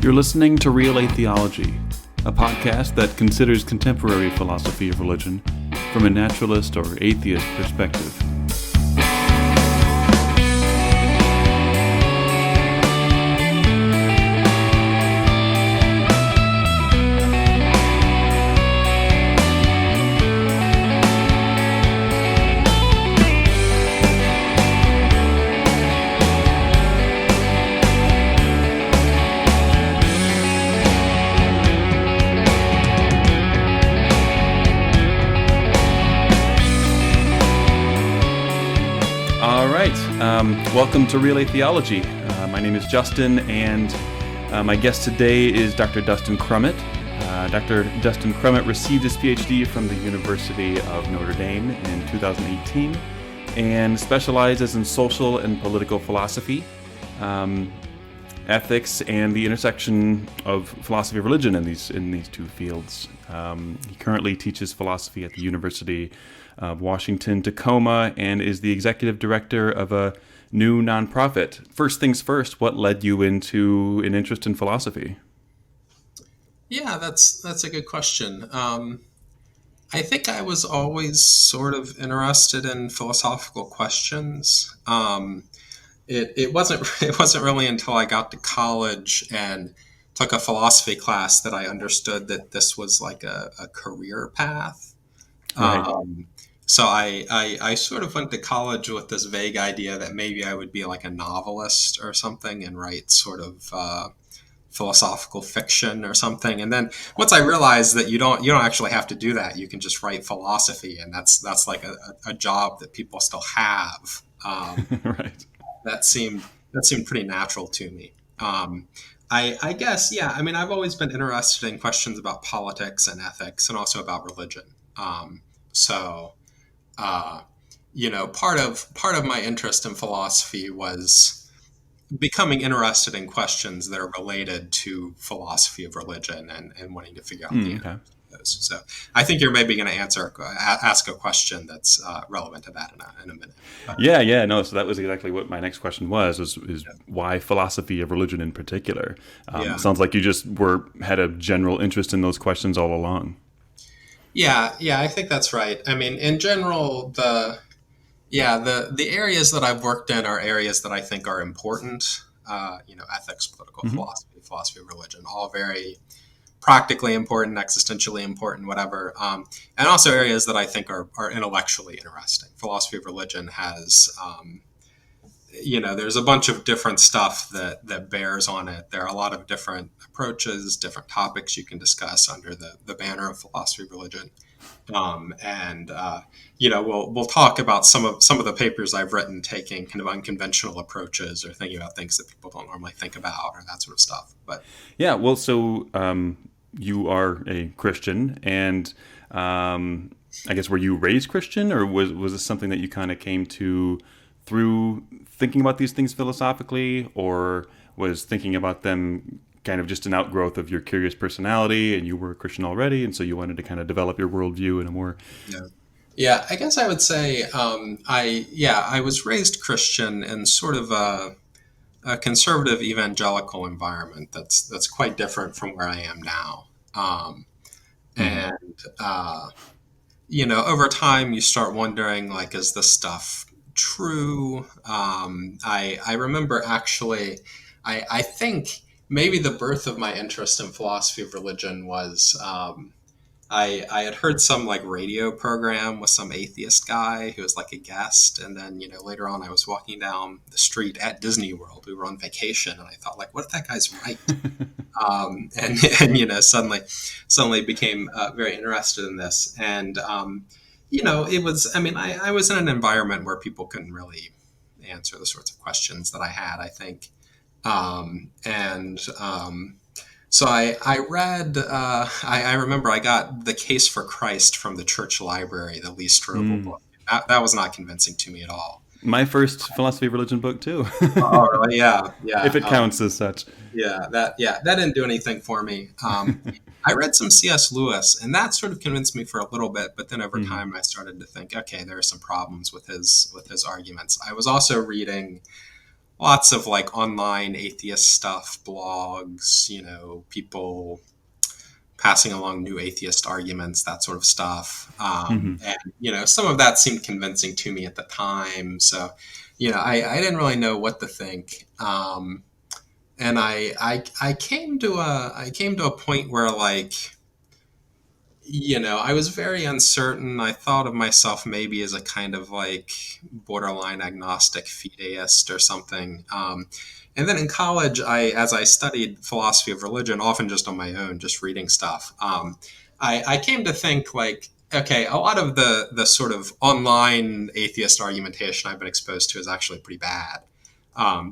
You're listening to Real A Theology, a podcast that considers contemporary philosophy of religion from a naturalist or atheist perspective. Welcome to Real A Theology. My name is Justin, and my guest today is Dr. Dustin Crummett. Dr. Dustin Crummett received his PhD from the University of Notre Dame in 2018 and specializes in social and political philosophy, ethics, and the intersection of philosophy of religion in these two fields. He currently teaches philosophy at the University of Washington, Tacoma, and is the executive director of a new nonprofit. First things first, what led you into an interest in philosophy? Yeah, that's a good question. I think I was always sort of interested in philosophical questions. It wasn't really until I got to college and took a philosophy class that I understood that this was like a career path. Right. So I sort of went to college with this vague idea that maybe I would be like a novelist or something and write sort of philosophical fiction or something. And then once I realized that you don't actually have to do that, you can just write philosophy, and that's like a job that people still have. Right. That seemed pretty natural to me. I guess, yeah. I mean, I've always been interested in questions about politics and ethics, and also about religion. Part of my interest in philosophy was becoming interested in questions that are related to philosophy of religion and wanting to figure out the answer to those. So I think you're maybe going to ask a question that's relevant to that in a minute. Yeah, no. So that was exactly what my next question was why philosophy of religion in particular? It sounds like you just had a general interest in those questions all along. Yeah, I think that's right. I mean, in general, the areas that I've worked in are areas that I think are important. Ethics, political philosophy of religion, all very practically important, existentially important, whatever. And also areas that I think are intellectually interesting. Philosophy of religion has, there's a bunch of different stuff that bears on it. There are a lot of different approaches, different topics you can discuss under the banner of philosophy of religion. We'll talk about some of the papers I've written taking kind of unconventional approaches or thinking about things that people don't normally think about or that sort of stuff. But yeah, well, so you are a Christian, and I guess were you raised Christian, or was this something that you kind of came to through thinking about these things philosophically, or was thinking about them kind of just an outgrowth of your curious personality and you were a Christian already, and so you wanted to kind of develop your worldview in a more... Yeah, I guess I would say I was raised Christian in sort of a conservative evangelical environment that's quite different from where I am now. Over time you start wondering, like, is this stuff true? I remember actually, I think maybe the birth of my interest in philosophy of religion was I had heard some like radio program with some atheist guy who was like a guest, and then later on I was walking down the street at Disney World. We were on vacation, and I thought, like, what if that guy's right? Suddenly became very interested in this, and it was. I mean, I was in an environment where people couldn't really answer the sorts of questions that I had, I think. So I read, I remember I got The Case for Christ from the church library, the Lee Strobel book. That was not convincing to me at all. My first philosophy of religion book too. Oh, really? Yeah. If it counts as such. That didn't do anything for me. I read some C.S. Lewis, and that sort of convinced me for a little bit, but then over time I started to think, okay, there are some problems with his arguments. I was also reading lots of like online atheist stuff, blogs, people passing along new atheist arguments, that sort of stuff. Hmm. And, some of that seemed convincing to me at the time. So, I didn't really know what to think. And I came to a point where like, I was very uncertain. I thought of myself maybe as a kind of like borderline agnostic fideist or something. And then in college, as I studied philosophy of religion, often just on my own, just reading stuff, I came to think like, okay, a lot of the sort of online atheist argumentation I've been exposed to is actually pretty bad.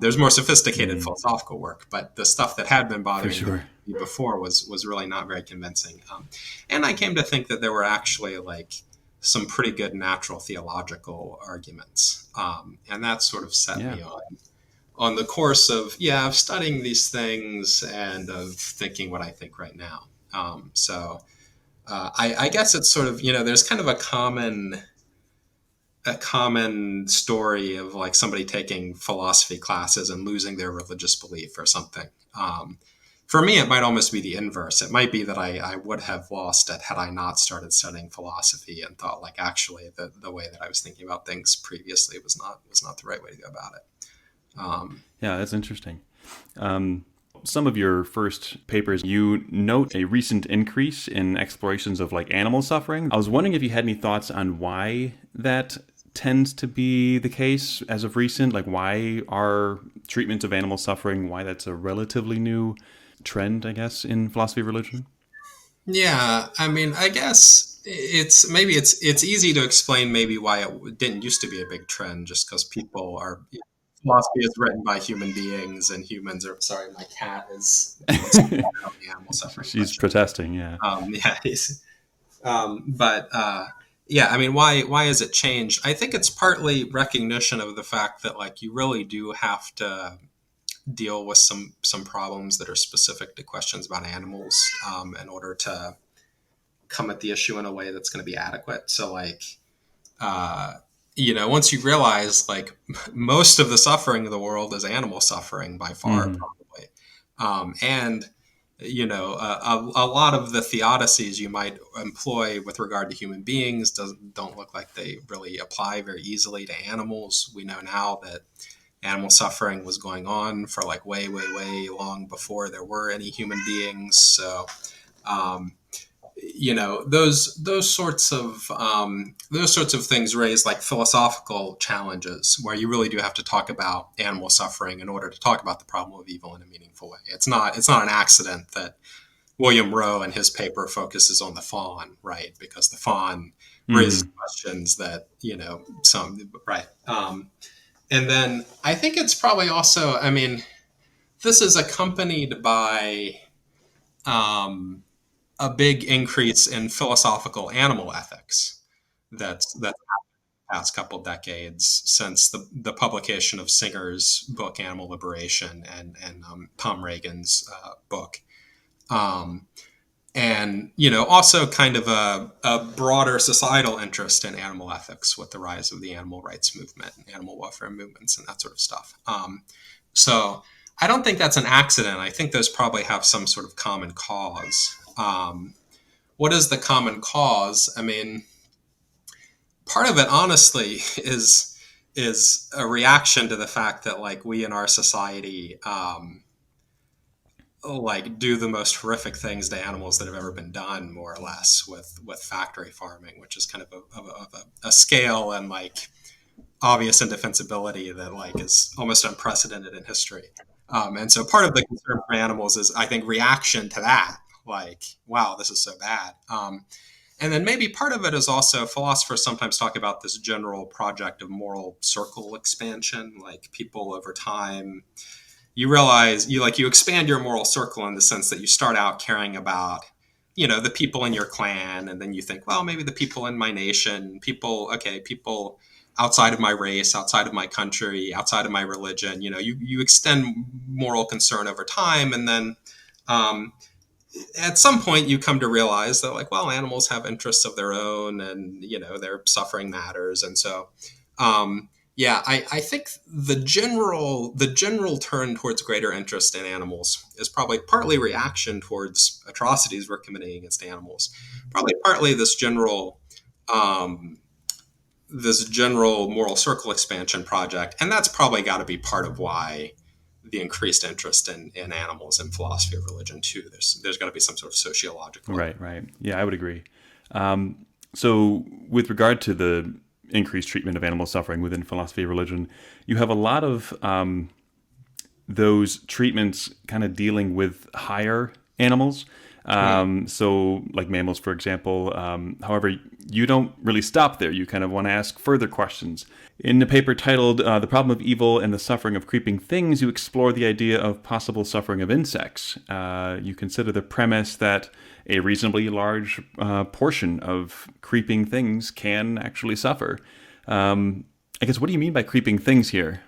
There's more sophisticated Mm, philosophical work, but the stuff that had been for bothering me sure. before was really not very convincing. And I came to think that there were actually like some pretty good natural theological arguments, and that sort of set Yeah. me on the course of studying these things and of thinking what I think right now. I guess it's sort of there's kind of a common story of like somebody taking philosophy classes and losing their religious belief or something. For me, it might almost be the inverse. It might be that I would have lost it had I not started studying philosophy and thought like actually the way that I was thinking about things previously was not the right way to go about it. Yeah, that's interesting. Some of your first papers, you note a recent increase in explorations of like animal suffering. I was wondering if you had any thoughts on why that tends to be the case as of recent, like why our treatment of animal suffering, why that's a relatively new trend, I guess, in philosophy of religion. Yeah, I mean, I guess it's easy to explain maybe why it didn't used to be a big trend, just because people are philosophy is written by human beings, and humans are. Sorry, my cat is wants to talk about the animal suffering She's question. protesting, yeah. Yeah, but yeah, I mean, why has it changed? I think it's partly recognition of the fact that like you really do have to deal with some problems that are specific to questions about animals in order to come at the issue in a way that's going to be adequate. So like uh, once you realize like most of the suffering of the world is animal suffering by far, Hmm. probably, and a lot of the theodicies you might employ with regard to human beings don't look like they really apply very easily to animals. We know now that animal suffering was going on for like way, way, way long before there were any human beings. So um, those sorts of things raise like philosophical challenges where you really do have to talk about animal suffering in order to talk about the problem of evil in a meaningful way. It's not an accident that William Rowe in his paper focuses on the fawn, right? Because the fawn raises Hmm. questions that some right. And then I think it's probably also, I mean, this is accompanied by um, a big increase in philosophical animal ethics that's past couple decades since the publication of Singer's book Animal Liberation and Tom Reagan's book. Um, and also kind of a broader societal interest in animal ethics with the rise of the animal rights movement and animal welfare movements and that sort of stuff. So I don't think that's an accident. I think those probably have some sort of common cause. What is the common cause? I mean, part of it, honestly, is a reaction to the fact that like we in our society like do the most horrific things to animals that have ever been done, more or less, with factory farming, which is kind of a scale and like obvious indefensibility that like is almost unprecedented in history. And so part of the concern for animals is, I think, reaction to that, like, wow, this is so bad. And then maybe part of it is also philosophers sometimes talk about this general project of moral circle expansion, like people over time you realize you expand your moral circle in the sense that you start out caring about the people in your clan, and then you think, well, maybe the people in my nation, people outside of my race, outside of my country, outside of my religion. You extend moral concern over time, and then um, at some point you come to realize that like, well, animals have interests of their own, and their suffering matters, and so um, Yeah, I think the general turn towards greater interest in animals is probably partly reaction towards atrocities we're committing against animals, probably partly um, this general moral circle expansion project, and that's probably got to be part of why the increased interest in animals and philosophy of religion too. There's got to be some sort of sociological. Right, right. Yeah, I would agree. So, with regard to the increased treatment of animal suffering within philosophy of religion, you have a lot of those treatments kind of dealing with higher animals. So, like mammals, for example. However, you don't really stop there. You kind of want to ask further questions. In the paper titled The Problem of Evil and the Suffering of Creeping Things, you explore the idea of possible suffering of insects. You consider the premise that a reasonably large portion of creeping things can actually suffer. I guess, what do you mean by creeping things here?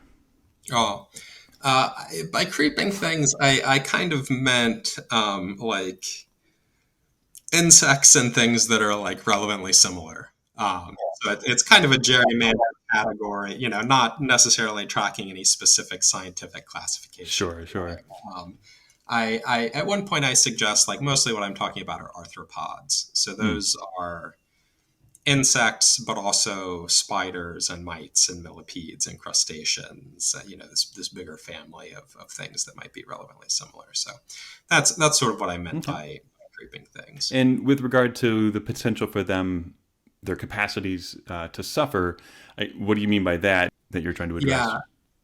Oh, uh, by creeping things, I kind of meant like insects and things that are like relevantly similar. So it's kind of a gerrymandered category, not necessarily tracking any specific scientific classification. Sure, sure. Um, I at one point I suggest like mostly what I'm talking about are arthropods. So Mm, those are insects, but also spiders and mites and millipedes and crustaceans. This bigger family of things that might be relevantly similar. So that's sort of what I meant okay. by creeping things. And with regard to the potential for them, their capacities to suffer, what do you mean by that that you're trying to address? Yeah,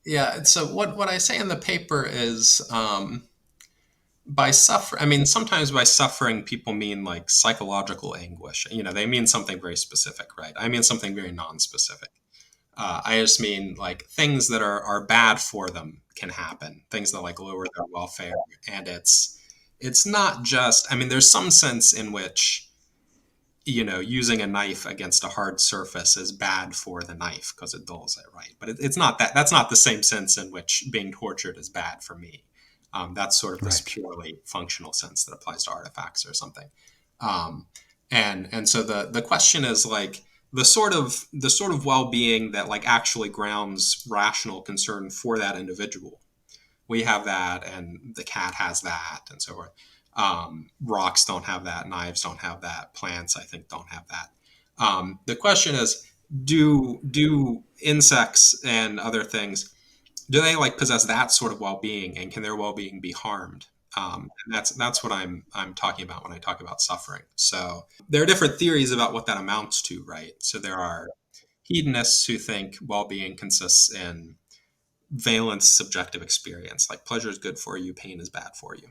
yeah. So what I say in the paper is by suffer. I mean, sometimes by suffering, people mean like psychological anguish. They mean something very specific, right? I mean something very non-specific. I just mean like things that are bad for them can happen. Things that like lower their welfare, and it's not just. I mean, there's some sense in which using a knife against a hard surface is bad for the knife because it dulls it, right? But it's not that. That's not the same sense in which being tortured is bad for me. That's sort of this Right. purely functional sense that applies to artifacts or something. Um, and so the question is like the sort of well-being that like actually grounds rational concern for that individual. We have that, and the cat has that, and so forth. Rocks don't have that, knives don't have that, plants I think don't have that. The question is, do insects and other things, do they like possess that sort of well-being, and can their well-being be harmed? And that's what I'm talking about when I talk about suffering. So there are different theories about what that amounts to, right? So there are hedonists who think well-being consists in valence subjective experience, like pleasure is good for you, pain is bad for you.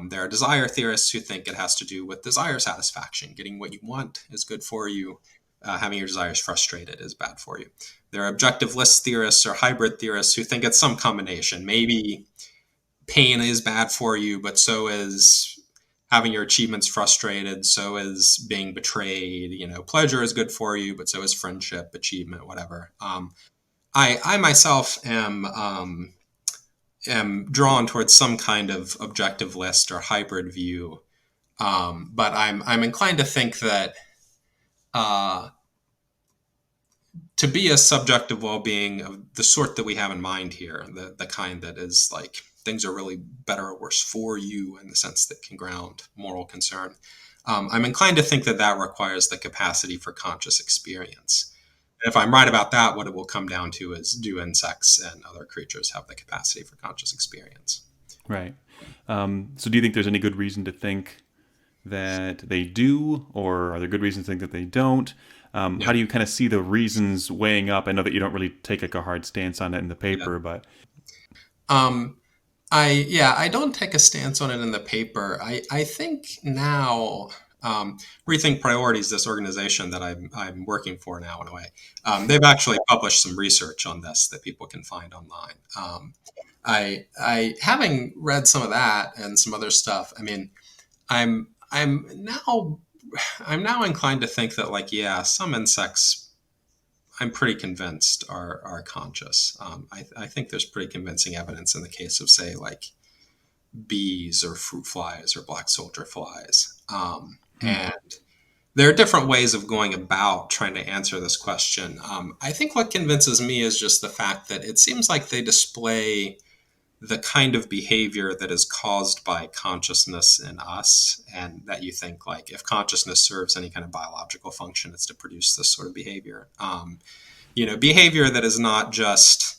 There are desire theorists who think it has to do with desire satisfaction. Getting what you want is good for you. Having your desires frustrated is bad for you. There are objective list theorists or hybrid theorists who think it's some combination. Maybe pain is bad for you, but so is having your achievements frustrated. So is being betrayed. Pleasure is good for you, but so is friendship, achievement, whatever. I myself am drawn towards some kind of objective list or hybrid view, but I'm inclined to think that uh, to be a subjective well-being of the sort that we have in mind here, the kind that is like things are really better or worse for you in the sense that can ground moral concern. I'm inclined to think that that requires the capacity for conscious experience. And if I'm right about that, what it will come down to is, do insects and other creatures have the capacity for conscious experience? Right. So, do you think there's any good reason to think that they do, or are there good reasons to think that they don't? Yeah, How do you kind of see the reasons weighing up? I know that you don't really take like a hard stance on it in the yeah. paper, but Um, I don't take a stance on it in the paper. I think now, Rethink Priorities, this organization that I'm working for now in a way, they've actually published some research on this that people can find online. I having read some of that and some other stuff. I mean, I'm I'm now I'm now inclined to think that like yeah, some insects I'm pretty convinced are conscious. I think there's pretty convincing evidence in the case of say like bees or fruit flies or black soldier flies. And there are different ways of going about trying to answer this question. I think what convinces me is just the fact that it seems like they display the kind of behavior that is caused by consciousness in us, and that you think like if consciousness serves any kind of biological function, it's to produce this sort of behavior. Behavior that is not just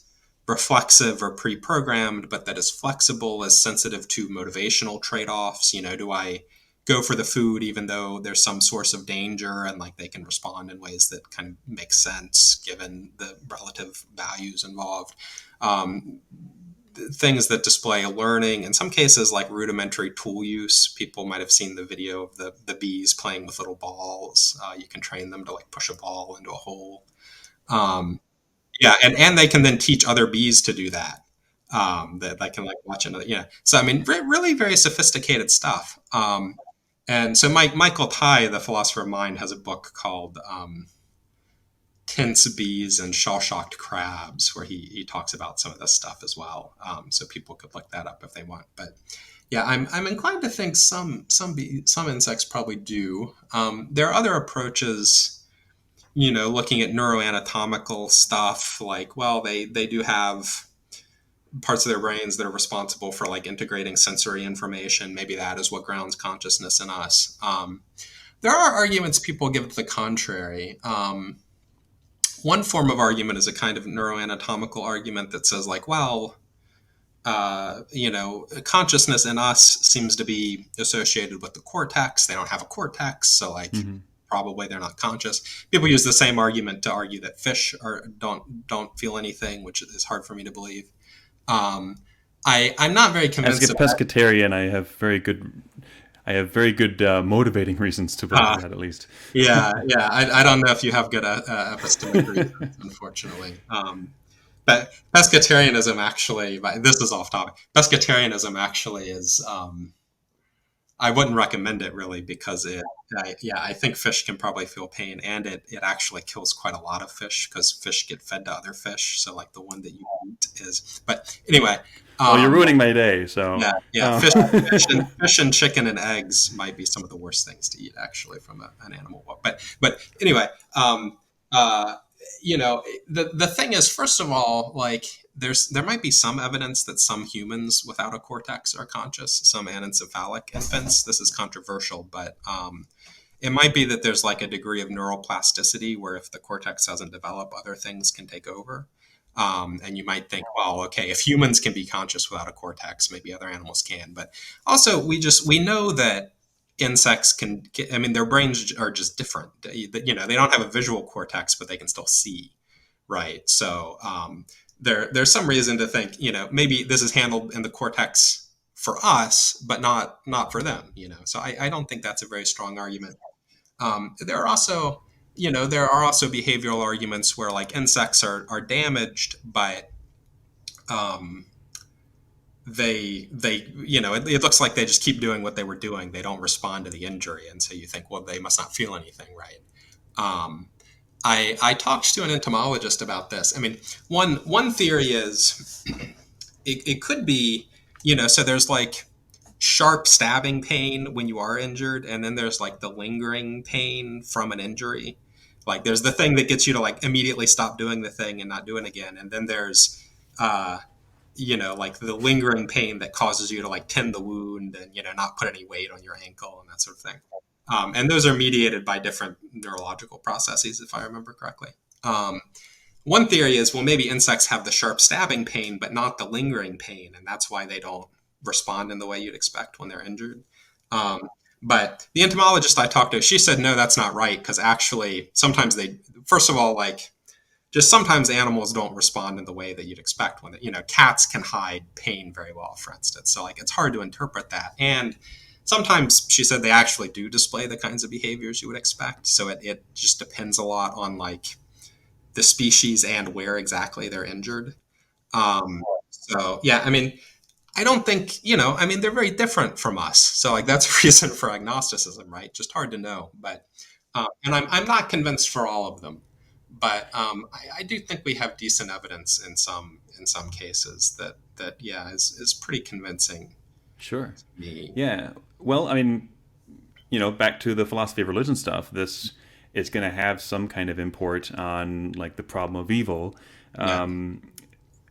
reflexive or pre-programmed, but that is flexible, is sensitive to motivational trade-offs. Do I go for the food even though there's some source of danger, and like they can respond in ways that kind of make sense given the relative values involved. Things that display learning, in some cases like rudimentary tool use. People might have seen the video of the bees playing with little balls. You can train them to like push a ball into a hole. um, yeah, and they can then teach other bees to do that. That they can like watch another. Yeah, so I mean, really very sophisticated stuff. And so Michael Tai, the philosopher of mind, has a book called Tense Bees and Shell-Shocked Crabs, where he talks about some of this stuff as well. So people could look that up if they want. But yeah, I'm inclined to think some insects probably do. There are other approaches, looking at neuroanatomical stuff, like, well, they do have parts of their brains that are responsible for like integrating sensory information. Maybe that is what grounds consciousness in us. There are arguments people give to the contrary. One form of argument is a kind of neuroanatomical argument that says like, well, consciousness in us seems to be associated with the cortex. They don't have a cortex, so like probably they're not conscious. People use the same argument to argue that fish don't feel anything, which is hard for me to believe. I'm not very As convinced a of that. pescatarian, I have very good motivating reasons to believe that, at least. Yeah. I don't know if you have good epistemic reasons, unfortunately. But pescatarianism actually, this is off topic. Pescatarianism actually is, I wouldn't recommend it really because I think fish can probably feel pain, and it actually kills quite a lot of fish because fish get fed to other fish. So like the one that you eat is, but anyway, Well, you're um, ruining my day, so. yeah. Oh. Fish and chicken and eggs might be some of the worst things to eat actually from an animal. But anyway, uh, the thing is, first of all, like there might be some evidence that some humans without a cortex are conscious, some anencephalic infants. This is controversial, but it might be that there's like a degree of neuroplasticity where if the cortex doesn't develop, other things can take over. And you might think, well, okay, if humans can be conscious without a cortex, maybe other animals can. But also, we know that insects can. I mean, their brains are just different. They don't have a visual cortex, but they can still see, right? So there's some reason to think, maybe this is handled in the cortex for us, but not for them. So I don't think that's a very strong argument. There are also, behavioral arguments where like insects are damaged, but um, it looks like they just keep doing what they were doing. They don't respond to the injury, and so you think, well, they must not feel anything, right? Um, I talked to an entomologist about this. I mean, one theory is it could be, so there's like sharp stabbing pain when you are injured, and then there's like the lingering pain from an injury. Like there's the thing that gets you to like immediately stop doing the thing and not do it again, and then there's uh, like the lingering pain that causes you to like tend the wound and not put any weight on your ankle and that sort of thing. And those are mediated by different neurological processes, if I remember correctly. One theory is, well, maybe insects have the sharp stabbing pain, but not the lingering pain, and that's why they don't respond in the way you'd expect when they're injured. Um, but the entomologist I talked to, she said, no, that's not right, because actually, sometimes first of all, like, just sometimes animals don't respond in the way that you'd expect when, cats can hide pain very well, for instance. So, like, it's hard to interpret that. And sometimes she said they actually do display the kinds of behaviors you would expect. So it just depends a lot on, like, the species and where exactly they're injured. So yeah, I mean, I don't think, I mean, they're very different from us. So like that's a reason for agnosticism, right? Just hard to know. But and I'm not convinced for all of them, but I do think we have decent evidence in some cases that yeah is pretty convincing Sure. to me. Yeah. Well, I mean, back to the philosophy of religion stuff, this is going to have some kind of import on like the problem of evil. Yeah.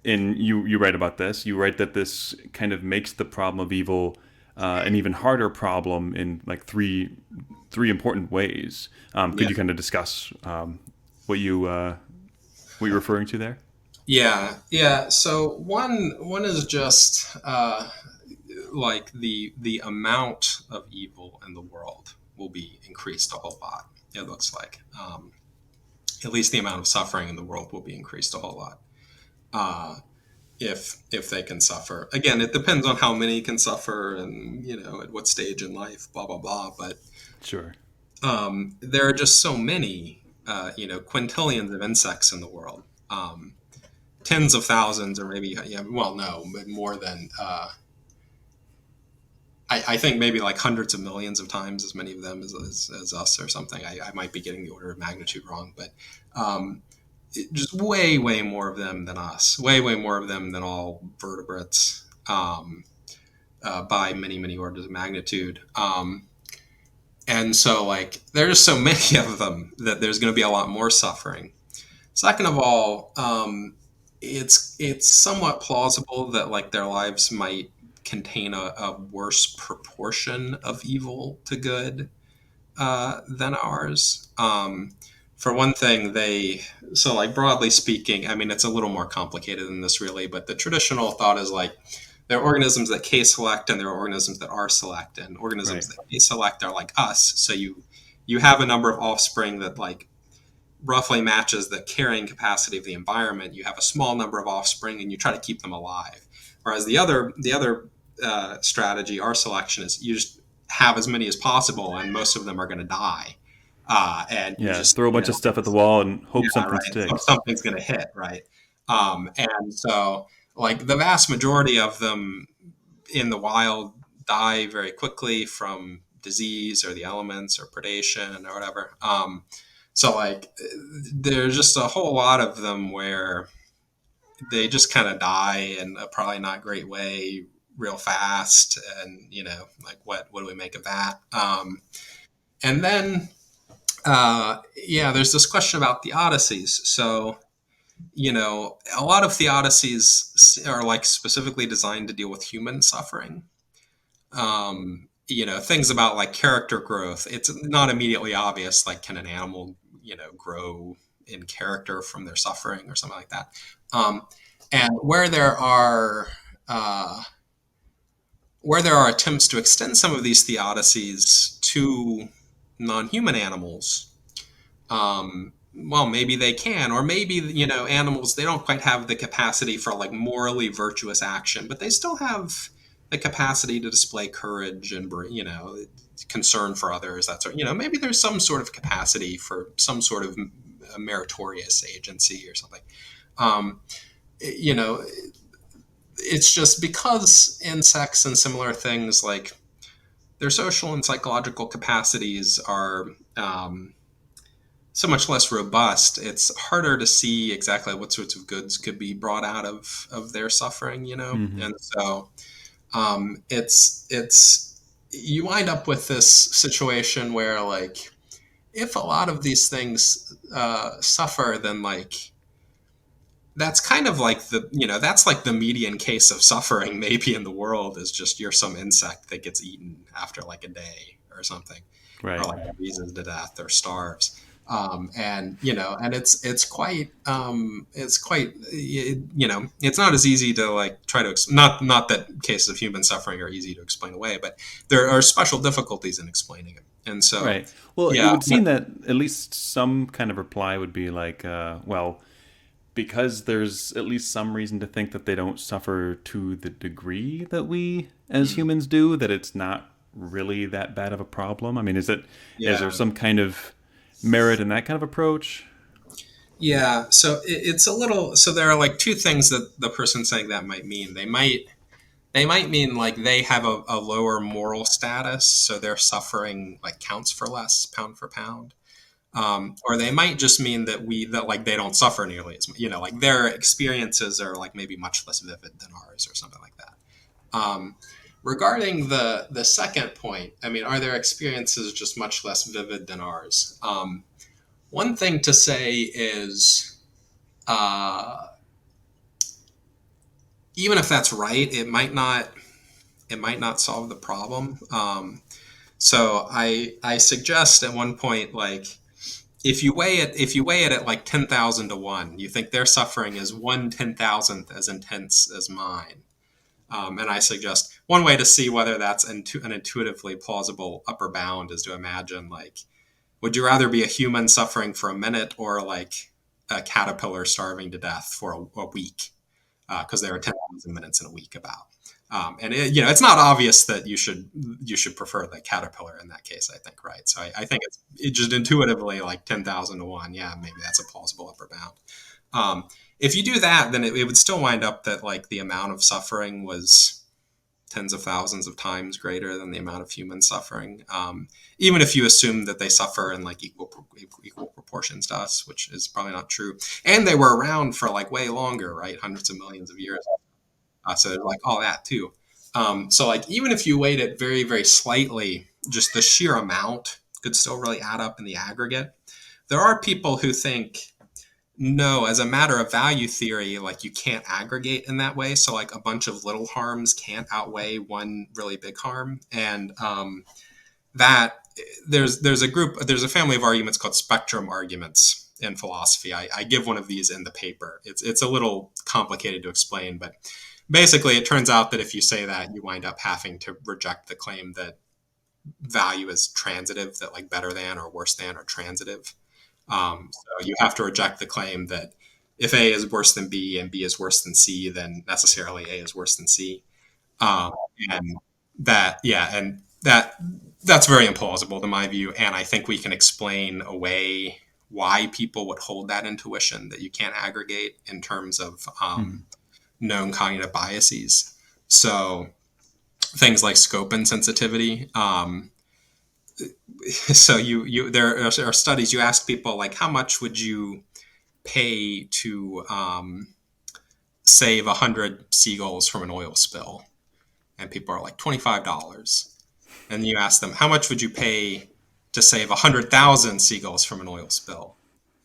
And you write about this. You write that this kind of makes the problem of evil an even harder problem in like three important ways. Could Yeah. you kind of discuss what you're referring to there? Yeah. Yeah. So one is just like the amount of evil in the world will be increased a whole lot. It looks like at least the amount of suffering in the world will be increased a whole lot. If they can suffer. Again, it depends on how many can suffer and at what stage in life, blah blah blah. But Sure. there are just so many, quintillions of insects in the world, tens of thousands, or maybe yeah, well, no, but more than I think maybe like hundreds of millions of times as many of them as us or something. I might be getting the order of magnitude wrong, but just way, way more of them than us, way, way more of them than all vertebrates by many, many orders of magnitude. And so, like, there's so many of them that there's going to be a lot more suffering. Second of all, it's somewhat plausible that like their lives might contain a worse proportion of evil to good than ours. For one thing, so like broadly speaking, I mean, it's a little more complicated than this really, but the traditional thought is like there are organisms that K-select and there are organisms that R-select, and organisms Right. that K-select are like us. So you have a number of offspring that like roughly matches the carrying capacity of the environment. You have a small number of offspring and you try to keep them alive. Whereas the other strategy, R selection, is you just have as many as possible, and most of them are going to die. And you Yeah. just, Throw a bunch of stuff at the wall and yeah, hope something right. So sticks. something's going to hit, right? And so, like, the vast majority of them in the wild die very quickly from disease or the elements or predation or whatever. So, like, there's just a whole lot of them where they just kind of die in a probably not great way real fast. And, like, what do we make of that? And then, yeah, there's this question about theodicies. So, a lot of theodicies are like specifically designed to deal with human suffering. Things about like character growth. It's not immediately obvious. Like, can an animal, grow in character from their suffering or something like that? Um, and uh, where there are attempts to extend some of these theodicies to non-human animals, well, maybe they can, or maybe animals, they don't quite have the capacity for like morally virtuous action, but they still have the capacity to display courage and concern for others. That sort. Maybe there's some sort of capacity for some sort of meritorious agency or something. Um, you know, it's just because insects and similar things, like, their social and psychological capacities are so much less robust. It's harder to see exactly what sorts of goods could be brought out of their suffering, Hmm. and so it's you wind up with this situation where, like, if a lot of these things suffer, then like that's kind of like that's like the median case of suffering maybe in the world, is just you're some insect that gets eaten after like a day or something, or Right. like freezes to death or starves. And it's quite it's not as easy to like try to not that cases of human suffering are easy to explain away, but there are special difficulties in explaining it. And so, Right. Well, it yeah. would seem that at least some kind of reply would be like, well, because there's at least some reason to think that they don't suffer to the degree that we as Mm, humans do, that it's not really that bad of a problem. I mean, is there yeah. some kind of merit in that kind of approach? Yeah, so it's a little. So there are like two things that the person saying that might mean. They might mean like they have a lower moral status, so their suffering like counts for less pound for pound. Or they might just mean that like they don't suffer nearly as much. Like their experiences are like maybe much less vivid than ours or something like that. Um, Regarding the second point, I mean, are their experiences just much less vivid than ours? One thing to say is, uh, even if that's right, it might not solve the problem. So I suggest at one point, like, if you weigh it at like 10,000 to 1, you think their suffering is 1/10,000th as intense as mine. And I suggest one way to see whether that's an intuitively plausible upper bound is to imagine, like, would you rather be a human suffering for a minute or like a caterpillar starving to death for a week? Because there are 10,000 minutes in a week about. And it's not obvious that you should prefer the caterpillar in that case. I think, right? So I think it just intuitively like 10,000 to 1. Yeah, maybe that's a plausible upper bound. If you do that, then it would still wind up that like the amount of suffering was tens of thousands of times greater than the amount of human suffering. Even if you assume that they suffer in like equal proportions to us, which is probably not true. And they were around for like way longer, right? Hundreds of millions of years. So there's like all that too. So like even if you weight it very, very slightly, just the sheer amount could still really add up in the aggregate. There are people who think, no, as a matter of value theory, like you can't aggregate in that way. So like a bunch of little harms can't outweigh one really big harm. And that there's a family of arguments called spectrum arguments in philosophy. I give one of these in the paper. It's a little complicated to explain, but basically it turns out that if you say that, you wind up having to reject the claim that value is transitive, that like better than or worse than are transitive. So you have to reject the claim that if A is worse than B and B is worse than C, then necessarily A is worse than C. Um, and that's very implausible to my view. And I think we can explain away why people would hold that intuition that you can't aggregate in terms of known cognitive biases. So things like scope and sensitivity. So there are studies. You ask people like, how much would you pay to save 100 seagulls from an oil spill? And people are like $25. And you ask them, how much would you pay to save 100,000 seagulls from an oil spill?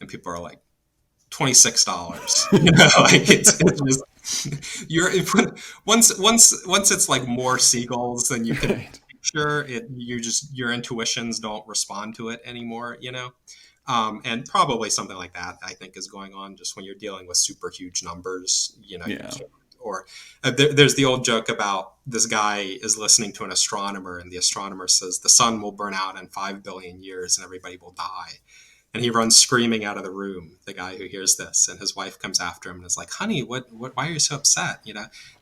And people are like, $26. Like it's just once it's like more seagulls than you can Right. picture. Your intuitions don't respond to it anymore. And probably something like that I think is going on just when you're dealing with super huge numbers. You Yeah. can't. Or there's the old joke about this guy is listening to an astronomer, and the astronomer says the sun will burn out in 5 billion years and everybody will die. And he runs screaming out of the room, the guy who hears this, and his wife comes after him and is like, honey, why are you so upset?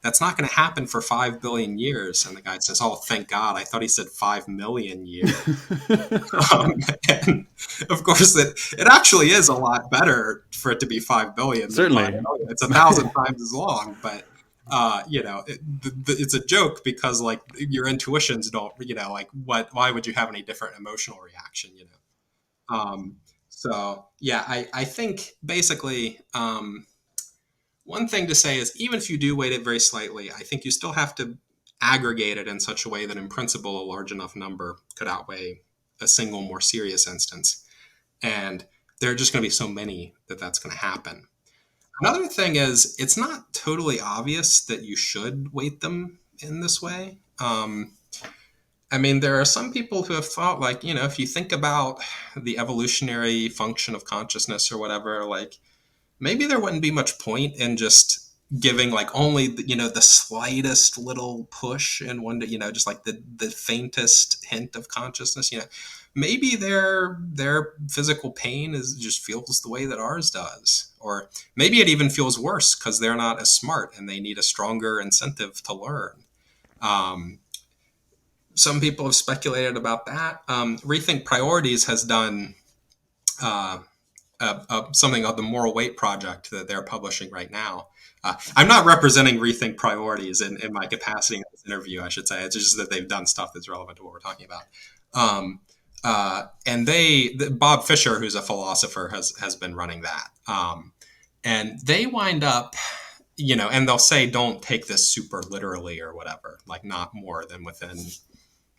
That's not going to happen for 5 billion years. And the guy says, oh, thank God. I thought he said 5 million years. And of course, it actually is a lot better for it to be 5 billion. Certainly. 5 billion. It's 1,000 times as long, but it's a joke because like your intuitions don't, like why would you have any different emotional reaction, So yeah, I think basically one thing to say is even if you do weight it very slightly, I think you still have to aggregate it in such a way that in principle a large enough number could outweigh a single more serious instance. And there are just going to be so many that that's going to happen. Another thing is it's not totally obvious that you should weight them in this way. I mean, there are some people who have thought, like, if you think about the evolutionary function of consciousness or whatever, like, maybe there wouldn't be much point in just giving, like, only, the slightest little push in one, just like the faintest hint of consciousness, Maybe their physical pain just feels the way that ours does. Or maybe it even feels worse because they're not as smart and they need a stronger incentive to learn. Some people have speculated about that. Rethink Priorities has done something called the Moral Weight Project that they're publishing right now. I'm not representing Rethink Priorities in my capacity in this interview, I should say. It's just that they've done stuff that's relevant to what we're talking about. And Bob Fisher, who's a philosopher, has been running that. And they wind up, and they'll say, don't take this super literally or whatever, like not more than within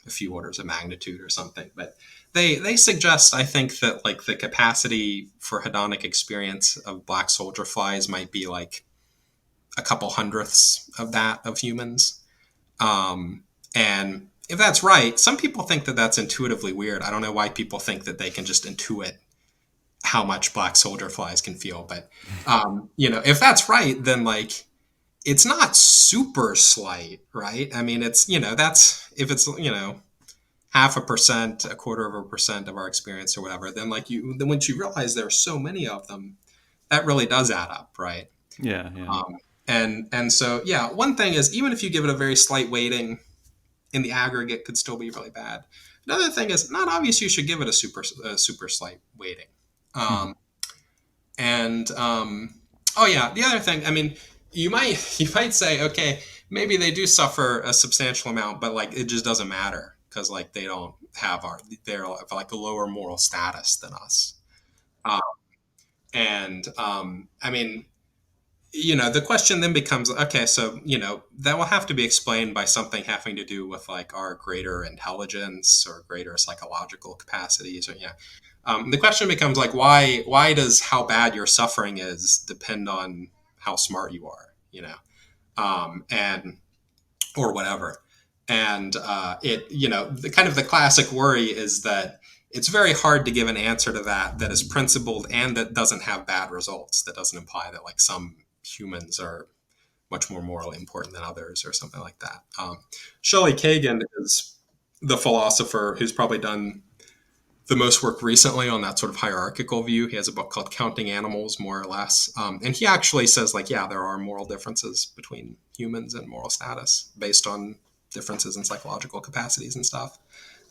a few orders of magnitude or something. But they suggest, I think, that like the capacity for hedonic experience of black soldier flies might be like a couple hundredths of that of humans. And if that's right, some people think that that's intuitively weird. I don't know why people think that they can just intuit how much black soldier flies can feel. But, if that's right, then like it's not super slight, right? I mean, it's, that's if it's, half a percent, a quarter of a percent of our experience or whatever, then then once you realize there are so many of them, that really does add up, right? Yeah, yeah. And so, yeah, one thing is, even if you give it a very slight weighting, in the aggregate could still be really bad. Another thing is, not obvious you should give it a super slight weighting. Mhm. Um, and oh yeah, the other thing, I mean, you might say, okay, maybe they do suffer a substantial amount, but like it just doesn't matter because like they don't have they're like a lower moral status than us. Um, and I mean, the question then becomes, okay, so, that will have to be explained by something having to do with like our greater intelligence or greater psychological capacities. Or, yeah. The question becomes like, why does how bad your suffering is depend on how smart you are, and, or whatever. And the kind of the classic worry is that it's very hard to give an answer to that is principled and that doesn't have bad results. That doesn't imply that like some humans are much more morally important than others or something like that. Shelley Kagan is the philosopher who's probably done the most work recently on that sort of hierarchical view. He has a book called Counting Animals, more or less. And he actually says, like, yeah, there are moral differences between humans and moral status based on differences in psychological capacities and stuff.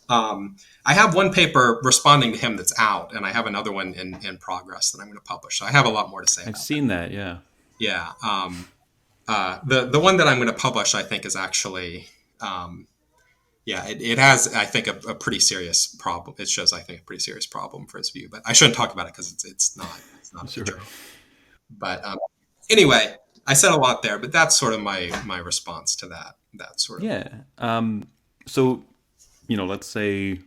I have one paper responding to him that's out, and I have another one in progress that I'm going to publish. So I have a lot more to say I've about that. seen that. Yeah. Yeah. The one that I'm going to publish, I think, is actually yeah, it has, I think, a pretty serious problem. It shows, I think, a pretty serious problem for his view. But I shouldn't talk about it because it's not a good Sure. joke. But anyway, I said a lot there, but that's sort of my response to that sort of. Yeah. So, let's say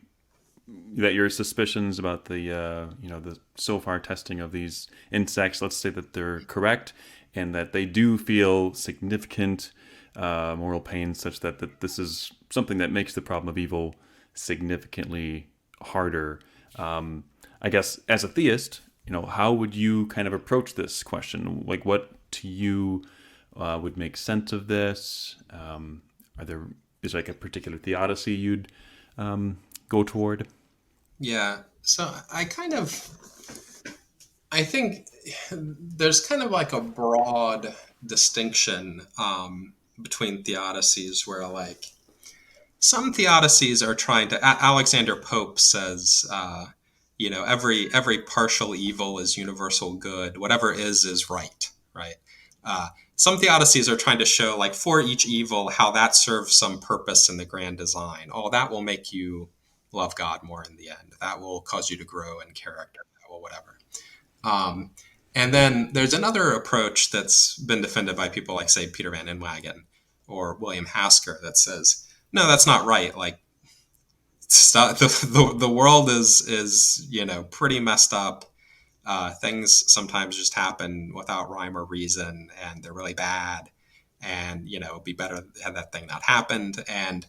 that your suspicions about the so far testing of these insects, let's say that they're correct and that they do feel significant moral pain, such that this is something that makes the problem of evil significantly harder. I guess as a theist, how would you kind of approach this question? Like, what to you would make sense of this? Is like a particular theodicy you'd go toward? Yeah. So I think there's kind of like a broad distinction between theodicies where like some theodicies are trying to. Alexander Pope says, every partial evil is universal good. Whatever is right, right? Some theodicies are trying to show, like, for each evil, how that serves some purpose in the grand design. Oh, that will make you love God more in the end. That will cause you to grow in character. That will whatever. Um, and then there's another approach that's been defended by people like, say, Peter Van Inwagen or William Hasker that says, no, that's not right. Like, the world is pretty messed up. Things sometimes just happen without rhyme or reason, and they're really bad. And it'd be better had that thing not happened. And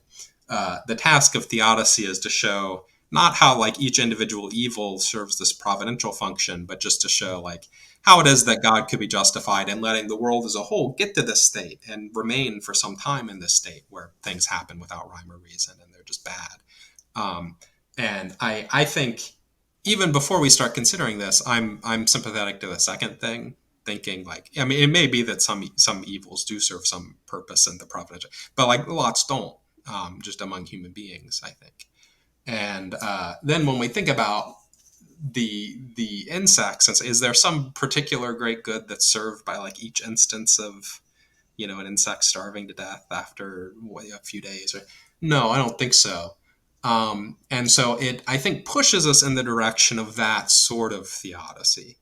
the task of theodicy is to show not how like each individual evil serves this providential function, but just to show like how it is that God could be justified in letting the world as a whole get to this state and remain for some time in this state where things happen without rhyme or reason and they're just bad. Um, and I think even before we start considering this, I'm sympathetic to the second thing, thinking like, I mean, it may be that some evils do serve some purpose in the providential, but like lots don't, just among human beings, I think. And then when we think about the insects, is there some particular great good that's served by like each instance of an insect starving to death after a few days? Or no, I don't think so. And so it, I think, pushes us in the direction of that sort of theodicy.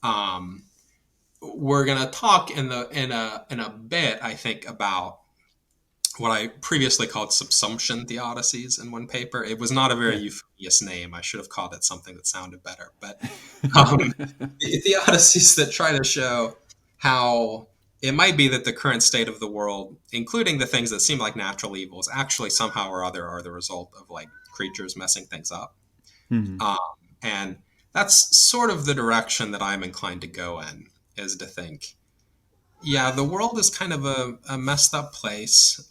Um, we're going to talk in a bit, I think, about what I previously called subsumption theodicies in one paper. It was not a very Yeah. euphonious name. I should have called it something that sounded better. But um, the theodicies that try to show how it might be that the current state of the world, including the things that seem like natural evils, actually somehow or other are the result of like creatures messing things up. Hmm. Um, and that's sort of the direction that I'm inclined to go in, is to think, yeah, the world is kind of a messed up place.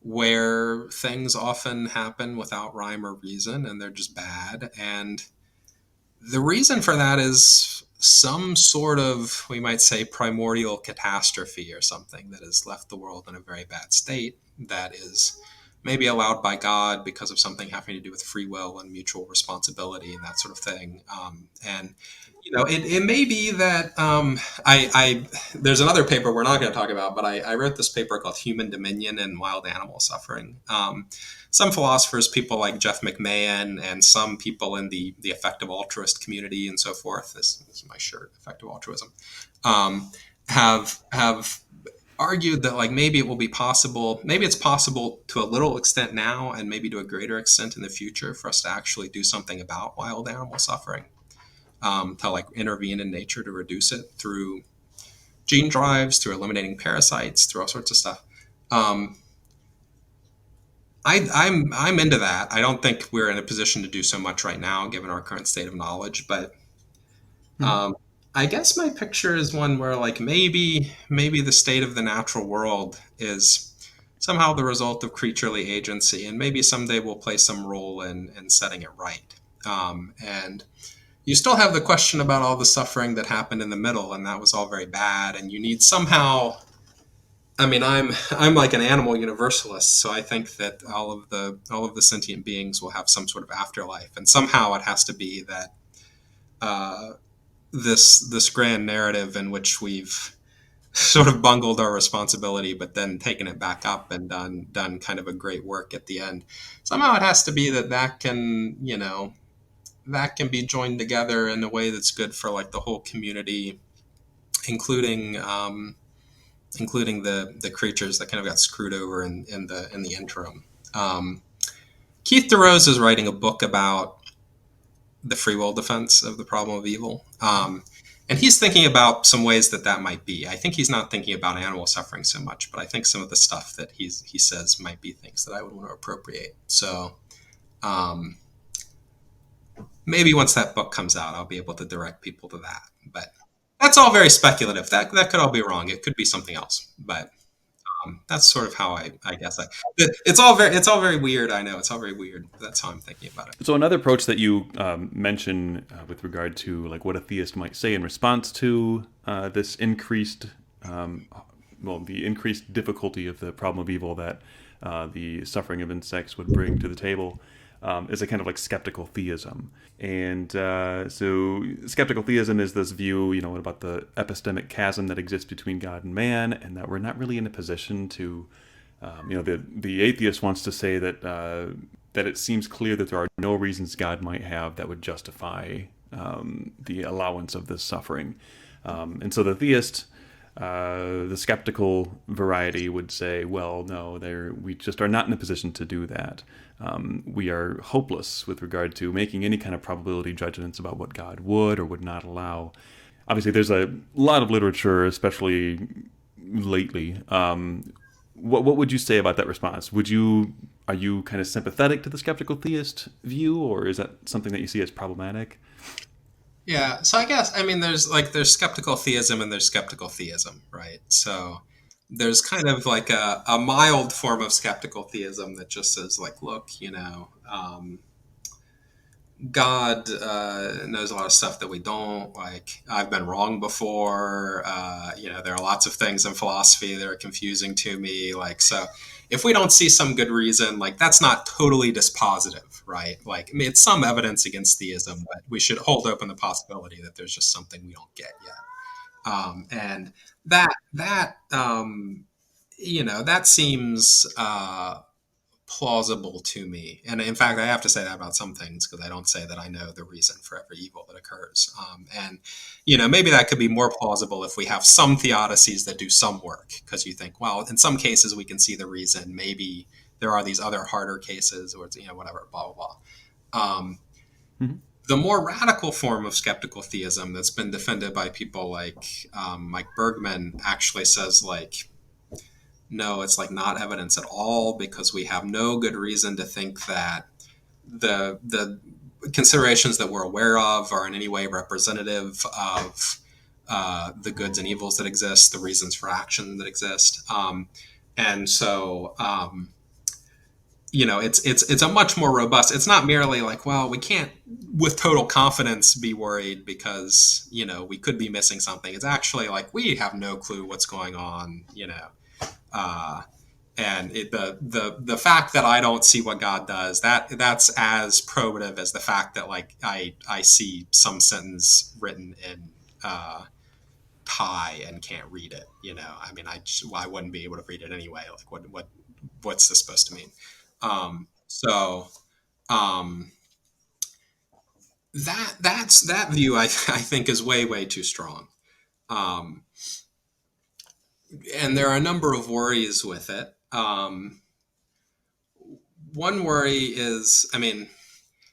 Where things often happen without rhyme or reason and they're just bad. And the reason for that is some sort of, we might say, primordial catastrophe or something that has left the world in a very bad state that is maybe allowed by God because of something having to do with free will and mutual responsibility and that sort of thing. And it may be that there's another paper we're not going to talk about, but I wrote this paper called Human Dominion and Wild Animal Suffering. Some philosophers, people like Jeff McMahon, and some people in the effective altruist community and so forth. This is my shirt, effective altruism. Have argued that like maybe it will be possible, maybe it's possible to a little extent now, and maybe to a greater extent in the future, for us to actually do something about wild animal suffering, to like intervene in nature to reduce it through gene drives, through eliminating parasites, through all sorts of stuff. Um, I'm into that. I don't think we're in a position to do so much right now, given our current state of knowledge. But Hmm. um, I guess my picture is one where, like, maybe the state of the natural world is somehow the result of creaturely agency, and maybe someday we'll play some role in setting it right. And you still have the question about all the suffering that happened in the middle, and that was all very bad. And you need somehow, I mean, I'm like an animal universalist, so I think that all of the sentient beings will have some sort of afterlife, and somehow it has to be that uh, this grand narrative in which we've sort of bungled our responsibility, but then taken it back up and done kind of a great work at the end. Somehow it has to be that can, that can be joined together in a way that's good for like the whole community, including including the creatures that kind of got screwed over in the interim. Um, Keith DeRose is writing a book about the free will defense of the problem of evil. And he's thinking about some ways that that might be. I think he's not thinking about animal suffering so much, but I think some of the stuff that he says might be things that I would want to appropriate. So um, maybe once that book comes out, I'll be able to direct people to that. But that's all very speculative. That could all be wrong. It could be something else. But that's sort of how I guess it's all very weird. I know it's all very weird. That's how I'm thinking about it. So another approach that you mention with regard to like what a theist might say in response to this increased, um, well, the increased difficulty of the problem of evil that the suffering of insects would bring to the table, is a kind of like skeptical theism. And so skeptical theism is this view, about the epistemic chasm that exists between God and man, and that we're not really in a position to, the atheist wants to say that it seems clear that there are no reasons God might have that would justify the allowance of this suffering. And so the theist, the skeptical variety would say, well, no, we just are not in a position to do that. We are hopeless with regard to making any kind of probability judgments about what God would or would not allow. Obviously, there's a lot of literature, especially lately. What would you say about that response? Are you kind of sympathetic to the skeptical theist view, or is that something that you see as problematic? Yeah, so I guess there's skeptical theism and there's skeptical theism, right? So there's kind of like a mild form of skeptical theism that just says like, look, God knows a lot of stuff that we don't. Like, I've been wrong before. There are lots of things in philosophy that are confusing to me. Like, so if we don't see some good reason, like, that's not totally dispositive, right? Like, I mean, it's some evidence against theism, but we should hold open the possibility that there's just something we don't get yet. And that that seems plausible to me. And in fact, I have to say that about some things because I don't say that I know the reason for every evil that occurs. And, maybe that could be more plausible if we have some theodicies that do some work because you think, well, in some cases we can see the reason. Maybe there are these other harder cases or, whatever, blah, blah, blah. Mm-hmm. The more radical form of skeptical theism that's been defended by people like Mike Bergman actually says, like, no, it's like not evidence at all because we have no good reason to think that the considerations that we're aware of are in any way representative of the goods and evils that exist, the reasons for action that exist, and so it's a much more robust. It's not merely like, well, we can't with total confidence be worried because we could be missing something. It's actually like we have no clue what's going on. And the fact that I don't see what God does, that's as probative as the fact that like I see some sentence written in Thai and can't read it. I mean, I wouldn't be able to read it anyway. Like what's this supposed to mean? So that view I think is way too strong. And there are a number of worries with it. One worry is, I mean,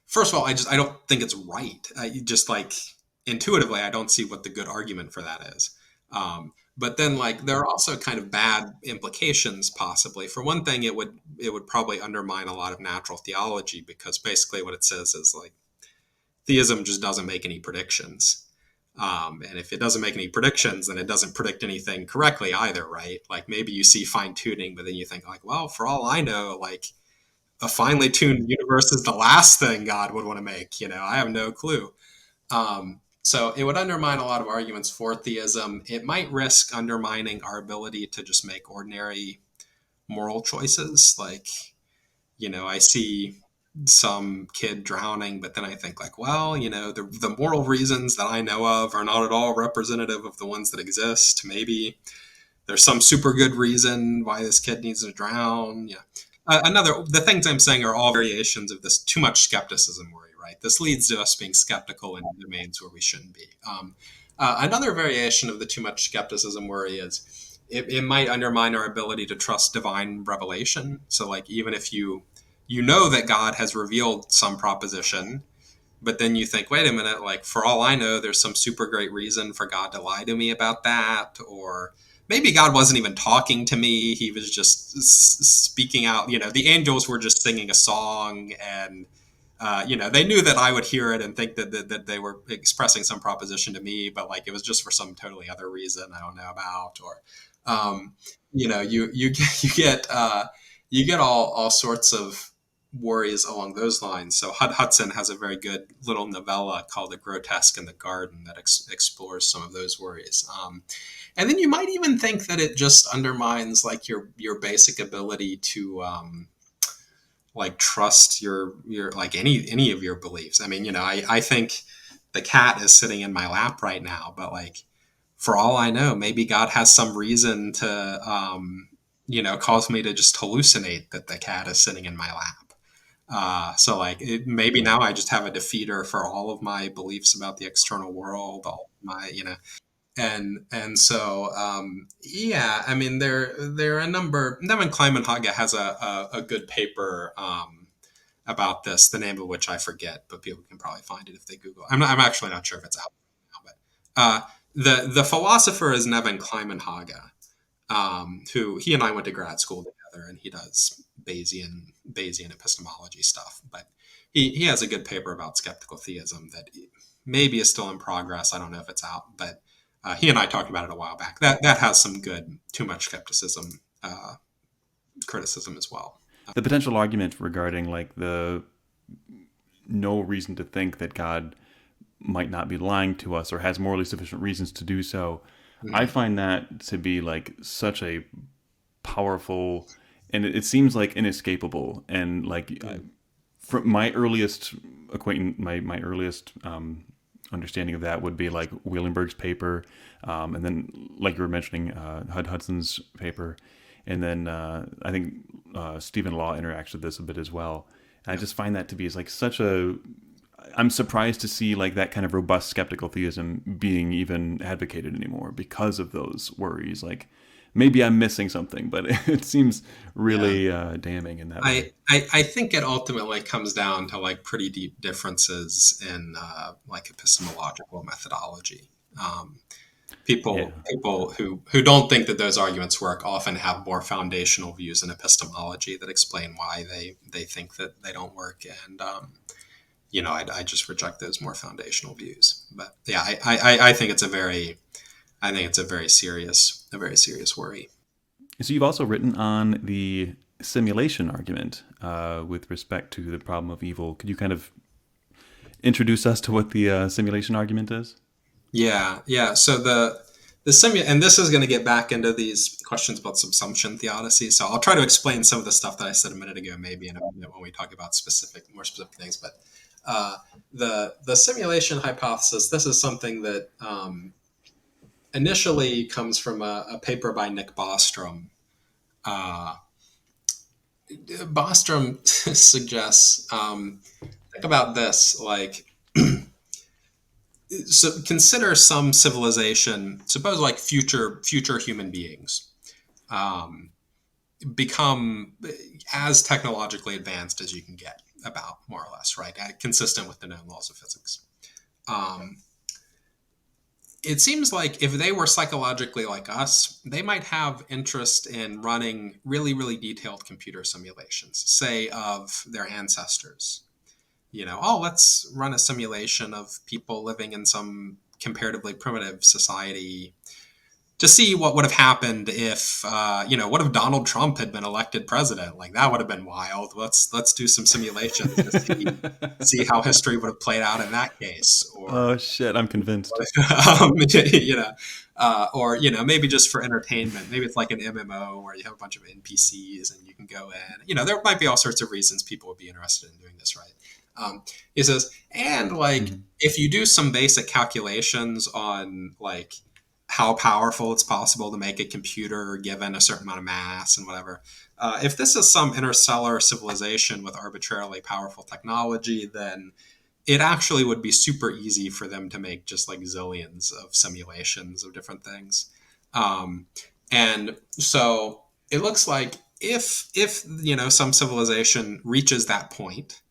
first of all, I don't think it's right. Just like intuitively, I don't see what the good argument for that is. But then, like, there are also kind of bad implications, possibly. For one thing, it would probably undermine a lot of natural theology because basically what it says is like theism just doesn't make any predictions. And if it doesn't make any predictions, then it doesn't predict anything correctly either, right? Like maybe you see fine tuning, but then you think like, well, for all I know, like a finely tuned universe is the last thing God would want to make. I have no clue. So it would undermine a lot of arguments for theism. It might risk undermining our ability to just make ordinary moral choices. Like, I see some kid drowning, but then I think like, well, the moral reasons that I know of are not at all representative of the ones that exist. Maybe there's some super good reason why this kid needs to drown. Yeah. The things I'm saying are all variations of this too much skepticism worry, right? This leads to us being skeptical in domains where we shouldn't be. Another variation of the too much skepticism worry is it might undermine our ability to trust divine revelation. So like, even if you know that God has revealed some proposition, but then you think, wait a minute, like for all I know, there's some super great reason for God to lie to me about that, or maybe God wasn't even talking to me. He was just speaking out. The angels were just singing a song and, they knew that I would hear it and think that they were expressing some proposition to me, but like it was just for some totally other reason I don't know about. Or, you get all sorts of worries along those lines. So Hudson has a very good little novella called The Grotesque in the Garden that explores some of those worries. And then you might even think that it just undermines like your basic ability to like trust your like any of your beliefs. I mean, I think the cat is sitting in my lap right now, but like for all I know, maybe God has some reason to cause me to just hallucinate that the cat is sitting in my lap. So like maybe now I just have a defeater for all of my beliefs about the external world, all my and so yeah, I mean there are a number. Nevin Klimenhage has a good paper about this, the name of which I forget, but people can probably find it if they Google. I'm actually not sure if it's out now, but the philosopher is Nevin Klimenhage, who he and I went to grad school together, and he does Bayesian epistemology stuff. But he has a good paper about skeptical theism that maybe is still in progress. I don't know if it's out, but he and I talked about it a while back. That has some good too much skepticism criticism as well. The potential argument regarding like the no reason to think that God might not be lying to us or has morally sufficient reasons to do so. Mm-hmm. I find that to be like such a powerful, and it seems like inescapable. And like from my earliest acquaintance, my earliest understanding of that would be like Wielenberg's paper, and then like you were mentioning Hudson's paper, and then I think Stephen Law interacts with this a bit as well. And I just find that to be like such a. I'm surprised to see like that kind of robust skeptical theism being even advocated anymore because of those worries. Like maybe I'm missing something, but it seems Yeah. really damning in that way. I think it ultimately comes down to like pretty deep differences in like epistemological methodology. Um, Yeah. people who don't think that those arguments work often have more foundational views in epistemology that explain why they think that they don't work, and I just reject those more foundational views. But yeah, I think it's a very a very serious worry. So you've also written on the simulation argument with respect to the problem of evil. Could you kind of introduce us to what the simulation argument is? Yeah. So and this is going to get back into these questions about subsumption theodicy. So I'll try to explain some of the stuff that I said a minute ago, maybe in a minute when we talk about more specific things. But uh, the simulation hypothesis. This is something that initially comes from a paper by Nick Bostrom. Uh, Bostrom suggests think about this like so consider some civilization, suppose like future human beings um, become as technologically advanced as you can get, about more or less, right, consistent with the known laws of physics. um, it seems like if they were psychologically like us, they might have interest in running really detailed computer simulations, say of their ancestors. Let's run a simulation of people living in some comparatively primitive society to see what would have happened if, what if Donald Trump had been elected president? Like that would have been wild. Let's do some simulations to see how history would have played out in that case, or Oh shit! I'm convinced. you know, or maybe just for entertainment. Maybe it's like an MMO where you have a bunch of NPCs and you can go in. There might be all sorts of reasons people would be interested in doing this, right? He says, and like Mm-hmm. if you do some basic calculations on like how powerful it's possible to make a computer given a certain amount of mass and whatever. If this is some interstellar civilization with arbitrarily powerful technology, then it actually would be super easy for them to make just like zillions of simulations of different things. Um, and so it looks like if some civilization reaches that point,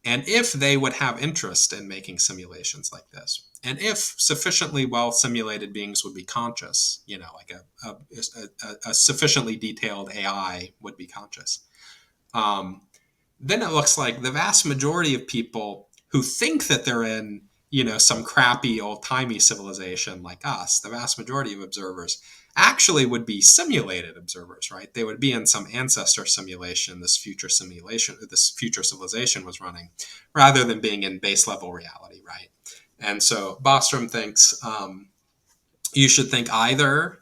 and if they would have interest in making simulations like this, and if sufficiently well simulated beings would be conscious, like a sufficiently detailed AI would be conscious, um, then it looks like the vast majority of people who think that they're in, some crappy old timey civilization like us, the vast majority of observers actually would be simulated observers, right? They would be in some ancestor simulation, this future civilization was running, rather than being in base level reality, right? And so Bostrom thinks you should think either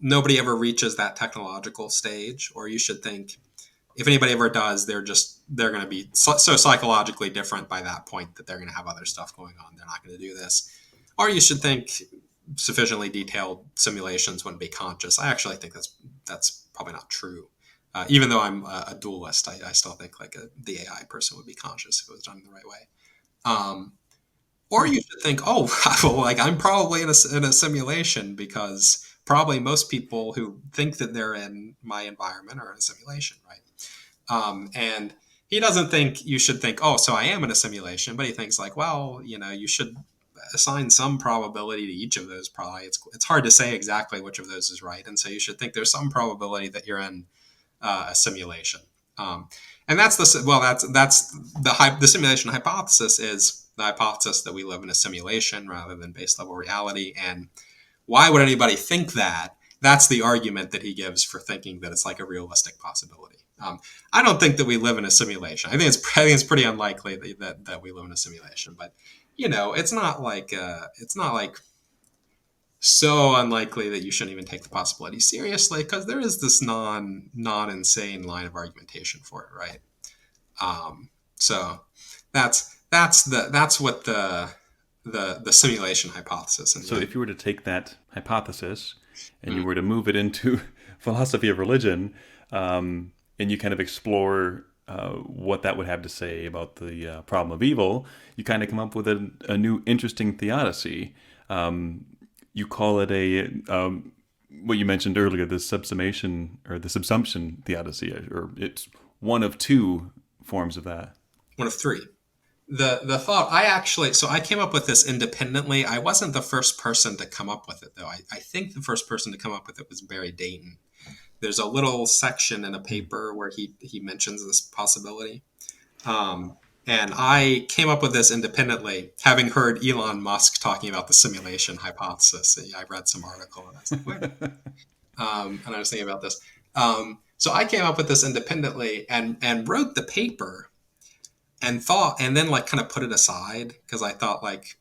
nobody ever reaches that technological stage, or you should think if anybody ever does, they're going to be so psychologically different by that point that they're going to have other stuff going on. They're not going to do this. Or you should think sufficiently detailed simulations wouldn't be conscious. I actually think that's probably not true. Even though I'm a dualist, I still think like the AI person would be conscious if it was done in the right way. Um, or you should think, oh, well, like I'm probably in a simulation, because probably most people who think that they're in my environment are in a simulation, right? And he doesn't think you should think, oh, so I am in a simulation, but he thinks like, well, you should assign some probability to each of those. Probably it's hard to say exactly which of those is right, and so you should think there's some probability that you're in a simulation. And that's the simulation hypothesis is the hypothesis that we live in a simulation rather than base level reality. And why would anybody think that? That's the argument that he gives for thinking that it's like a realistic possibility. I don't think that we live in a simulation. I think it's pretty unlikely that we live in a simulation. But it's not like so unlikely that you shouldn't even take the possibility seriously, because there is this non insane line of argumentation for it, right? So that's what the simulation hypothesis in the So end. if you were to take that hypothesis and you were to move it into philosophy of religion, and you kind of explore what that would have to say about the problem of evil, you kind of come up with a new interesting theodicy. You call it what you mentioned earlier, the subsummation or the subsumption theodicy, or it's one of two forms of that. One of three. The thought I actually, so I came up with this independently. I wasn't the first person to come up with it, though. I think the first person to come up with it was Barry Dayton. There's a little section in a paper where he mentions this possibility. And I came up with this independently, having heard Elon Musk talking about the simulation hypothesis. I read some article and I was like, wait. And I was thinking about this. So I came up with this independently and wrote the paper and then like kind of put it aside because I thought like,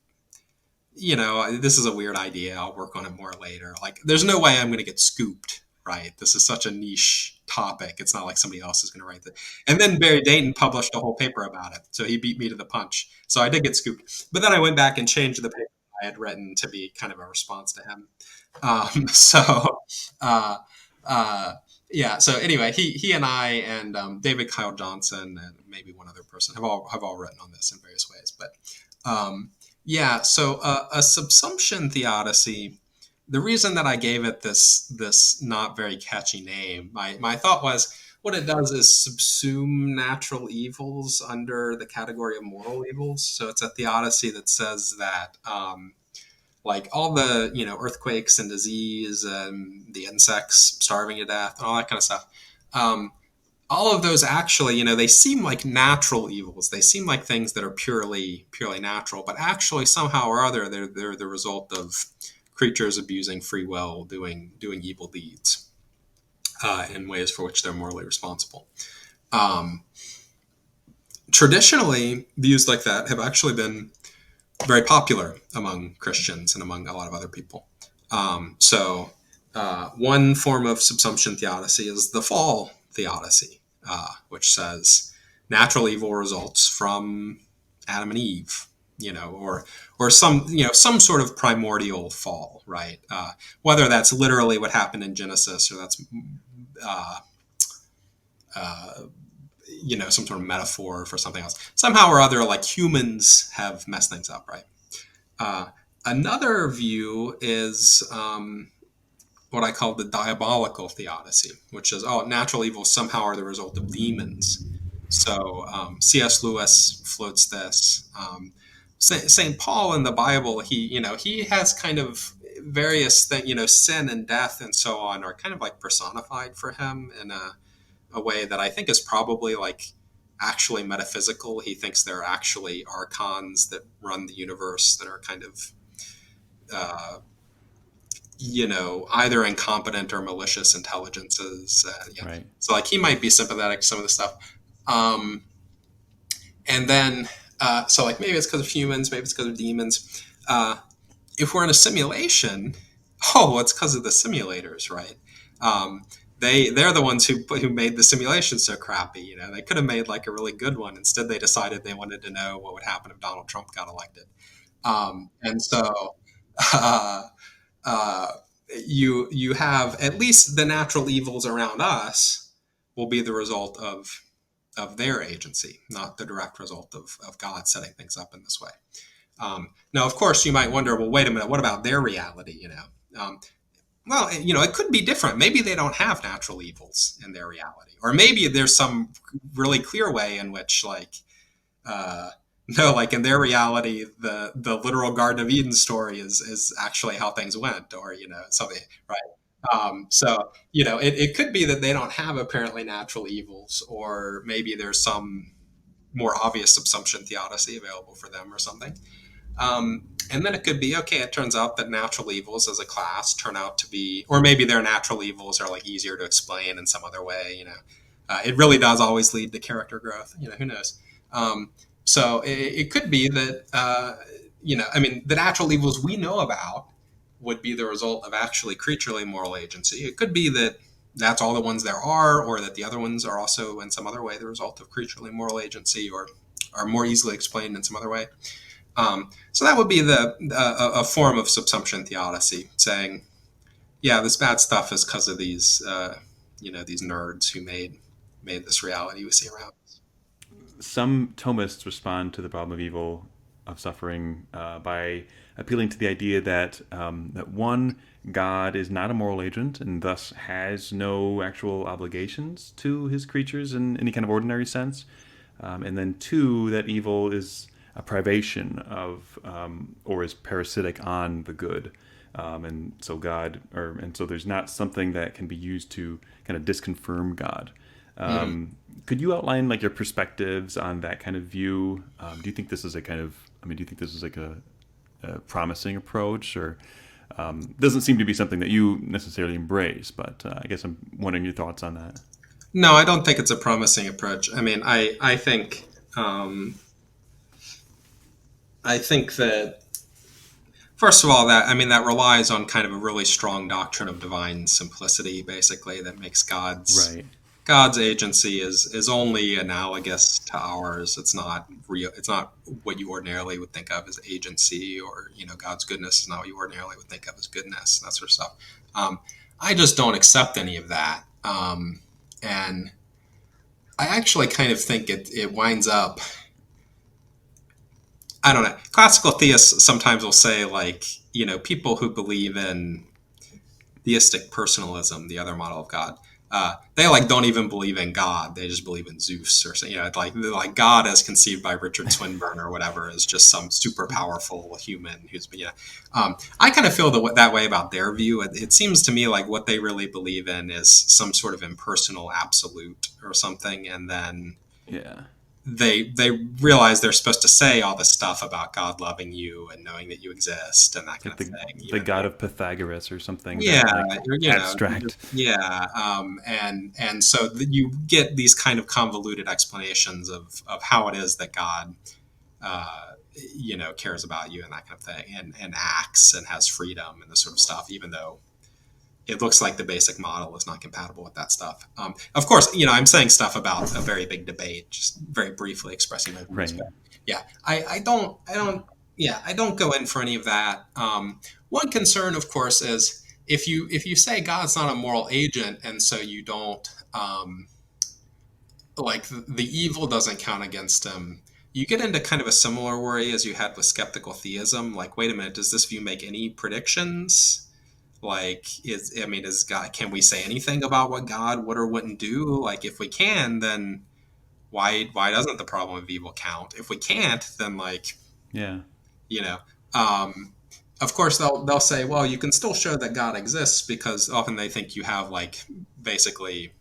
this is a weird idea. I'll work on it more later. Like, there's no way I'm going to get scooped, right? This is such a niche topic. It's not like somebody else is going to write it. And then Barry Dayton published a whole paper about it. So he beat me to the punch. So I did get scooped. But then I went back and changed the paper I had written to be kind of a response to him. Yeah. So anyway, he and I and David Kyle Johnson and maybe one other person have all written on this in various ways. But so a subsumption theodicy. The reason that I gave it this not very catchy name, my thought was what it does is subsume natural evils under the category of moral evils. So it's a theodicy that says that like all the earthquakes and disease and the insects starving to death and all that kind of stuff, all of those actually, they seem like natural evils. They seem like things that are purely natural, but actually somehow or other they're the result of creatures abusing free will, doing evil deeds in ways for which they're morally responsible. Traditionally, views like that have actually been very popular among Christians and among a lot of other people. One form of subsumption theodicy is the fall theodicy, which says natural evil results from Adam and Eve, or some sort of primordial fall, right? Whether that's literally what happened in Genesis or that's some sort of metaphor for something else. Somehow or other, like humans have messed things up, right? Another view is what I call the diabolical theodicy, which is, natural evils somehow are the result of demons. So C.S. Lewis floats this. St. Paul in the Bible, he has kind of various things, sin and death and so on are kind of like personified for him in a way that I think is probably like actually metaphysical. He thinks there are actually archons that run the universe that are kind of, either incompetent or malicious intelligences. Right. So like he might be sympathetic to some of the stuff. And then, so like maybe it's because of humans, maybe it's because of demons. If we're in a simulation, it's because of the simulators, right? They're the ones who made the simulation so crappy. They could have made like a really good one. Instead, they decided they wanted to know what would happen if Donald Trump got elected. And so you have at least the natural evils around us will be the result of their agency, not the direct result of God setting things up in this way. Now, of course, you might wonder, well, wait a minute, what about their reality? Well, it could be different. Maybe they don't have natural evils in their reality. Or maybe there's some really clear way in which, like in their reality, the literal Garden of Eden story is actually how things went, or, something, right? It could be that they don't have apparently natural evils, or maybe there's some more obvious subsumption theodicy available for them or something. And then it could be, okay, it turns out that natural evils as a class turn out to be, or maybe their natural evils are like easier to explain in some other way, it really does always lead to character growth, who knows? So it could be that, the natural evils we know about would be the result of actually creaturely moral agency. It could be that that's all the ones there are, or that the other ones are also in some other way the result of creaturely moral agency, or are more easily explained in some other way. So that would be a form of subsumption theodicy, saying, yeah, this bad stuff is because of these these nerds who made this reality we see around us. Some Thomists respond to the problem of evil, of suffering, by appealing to the idea that that one, God is not a moral agent and thus has no actual obligations to his creatures in any kind of ordinary sense, and then two, that evil is a privation of or is parasitic on the good. And so there's not something that can be used to kind of disconfirm God. Could you outline like your perspectives on that kind of view? Do you think this is like a promising approach, or doesn't seem to be something that you necessarily embrace? But I guess I'm wondering your thoughts on that. No, I don't think it's a promising approach. I mean, I think that, first of all, that relies on kind of a really strong doctrine of divine simplicity, basically, that makes God's agency is only analogous to ours. It's not real. It's not what you ordinarily would think of as agency, or God's goodness is not what you ordinarily would think of as goodness, that sort of stuff. I just don't accept any of that, and I actually kind of think it winds up. I don't know. Classical theists sometimes will say, like, people who believe in theistic personalism, the other model of God, they don't even believe in God. They just believe in Zeus, or something. Like God as conceived by Richard Swinburne or whatever is just some super powerful human who's I kind of feel that way about their view. It seems to me like what they really believe in is some sort of impersonal absolute or something, and then they realize they're supposed to say all this stuff about God loving you and knowing that you exist and that kind of thing. The God of Pythagoras or something. Abstract. And so you get these kind of convoluted explanations of how it is that God, cares about you and that kind of thing, and acts and has freedom and this sort of stuff, even though it looks like the basic model is not compatible with that stuff. Of course, I'm saying stuff about a very big debate, just very briefly expressing my views. Right. I don't go in for any of that. One concern, of course, is if you say God's not a moral agent, and so you don't the evil doesn't count against him. You get into kind of a similar worry as you had with skeptical theism. Like, wait a minute, does this view make any predictions? Is God? Can we say anything about what God would or wouldn't do? Like, if we can, then why doesn't the problem of evil count? If we can't, then of course they'll say, well, you can still show that God exists, because often they think you have basically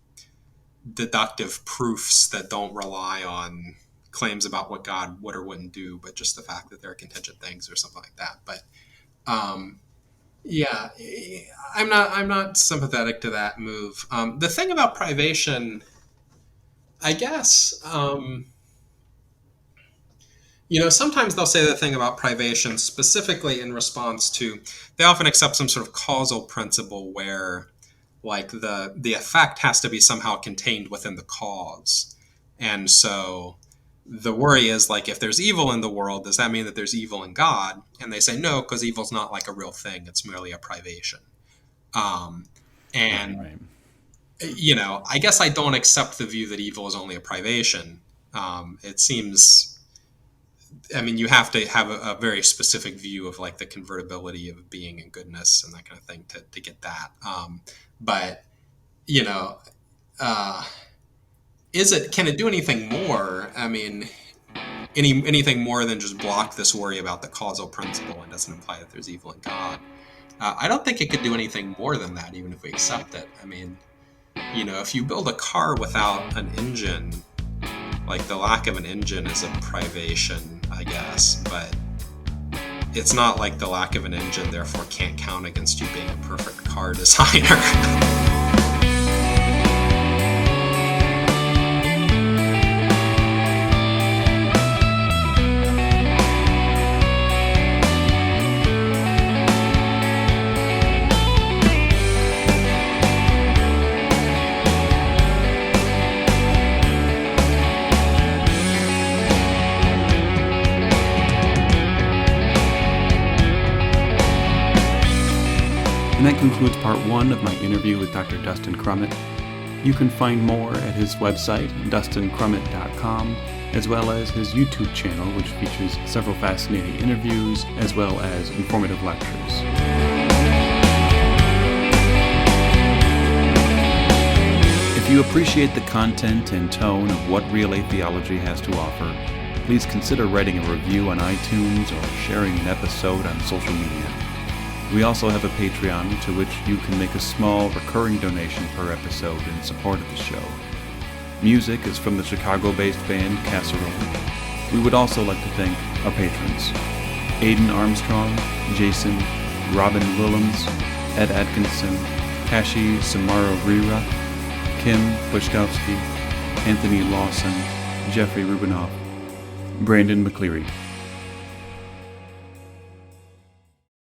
deductive proofs that don't rely on claims about what God would or wouldn't do, but just the fact that there are contingent things or something like that. But I'm not sympathetic to that move. The thing about privation, I guess, sometimes they'll say the thing about privation specifically in response to, they often accept some sort of causal principle where the effect has to be somehow contained within the cause. And so the worry is, if there's evil in the world, does that mean that there's evil in God? And they say no, because evil's not a real thing. It's merely a privation. Right. I guess I don't accept the view that evil is only a privation. It seems, you have to have a very specific view of the convertibility of being and goodness and that kind of thing to get that. Can it do anything more? Anything more than just block this worry about the causal principle, and doesn't imply that there's evil in God. I don't think it could do anything more than that, even if we accept it. If you build a car without an engine, the lack of an engine is a privation, I guess, but it's not like the lack of an engine therefore can't count against you being a perfect car designer. And that concludes part one of my interview with Dr. Dustin Crummett. You can find more at his website, dustincrummett.com, as well as his YouTube channel, which features several fascinating interviews as well as informative lectures. If you appreciate the content and tone of what Real A Theology has to offer, please consider writing a review on iTunes or sharing an episode on social media. We also have a Patreon to which you can make a small recurring donation per episode in support of the show. Music is from the Chicago-based band Casserole. We would also like to thank our patrons: Aiden Armstrong, Jason, Robin Willems, Ed Atkinson, Kashi Samaro-Rira, Kim Bushkowski, Anthony Lawson, Jeffrey Rubinoff, Brandon McCleary.